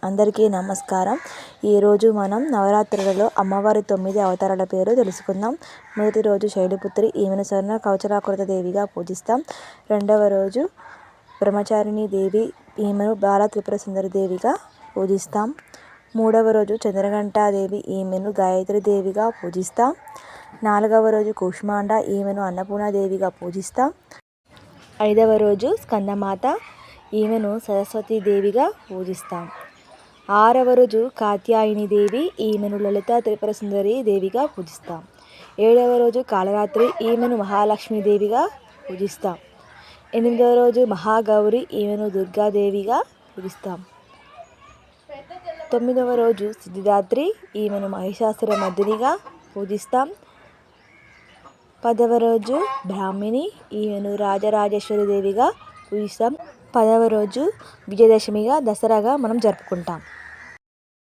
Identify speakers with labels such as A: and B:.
A: అందరికీ నమస్కారం. ఈరోజు మనం నవరాత్రులలో అమ్మవారి 9 అవతారాల పేరు తెలుసుకుందాం. మొదటి రోజు శైలపుత్రి, ఈమెను స్వర్ణ కవచరాకృత దేవిగా పూజిస్తాం. రెండవ రోజు బ్రహ్మచారిణి దేవి, ఈమెను బాల త్రిపుర సుందరి దేవిగా పూజిస్తాం. మూడవ రోజు చంద్రఘంటాదేవి, ఈమెను గాయత్రి దేవిగా పూజిస్తాం. నాలుగవ రోజు కూష్మాండ, ఈమెను అన్నపూర్ణాదేవిగా పూజిస్తాం. ఐదవ రోజు స్కందమాత, ఈమెను సరస్వతీ దేవిగా పూజిస్తాం. ఆరవ రోజు కాత్యాయని దేవి, ఈమెను లలితా త్రిపుర సుందరి దేవిగా పూజిస్తాం. ఏడవ రోజు కాళరాత్రి, ఈమెను మహాలక్ష్మీదేవిగా పూజిస్తాం. ఎనిమిదవ రోజు మహాగౌరి, ఈమెను దుర్గాదేవిగా పూజిస్తాం. తొమ్మిదవ రోజు సిద్ధిదాత్రి, ఈమెను మహిషాసురమర్దినిగా పూజిస్తాం. 10వ రోజు బ్రాహ్మిణి, ఈమెను రాజరాజేశ్వరి దేవిగా పూజిస్తాం. 10వ రోజు విజయదశమిగా, దసరాగా మనం జరుపుకుంటాం.